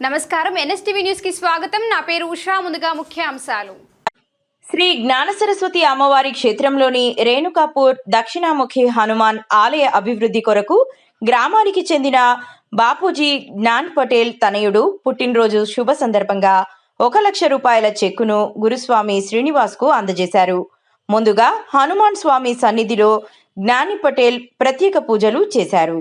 నమస్కారం NSTV news కి స్వాగతం. నా పేరు ఉషా. ముందుగా ముఖ్యాంశాలు. శ్రీ జ్ఞాన సరస్వతి అమ్మవారి క్షేత్రంలోని రేణుకాపూర్ దక్షిణాముఖి హనుమాన్ ఆలయ అభివృద్ధి కొరకు గ్రామానికి చెందిన బాపూజీ జ్ఞాన్ పటేల్ తనయుడు పుట్టినరోజు శుభ సందర్భంగా 1 లక్ష రూపాయల చెక్కును గురుస్వామి శ్రీనివాస్కు అందజేశారు. ముందుగా హనుమాన్ స్వామి సన్నిధిలో జ్ఞాని పటేల్ ప్రత్యేక పూజలు చేశారు.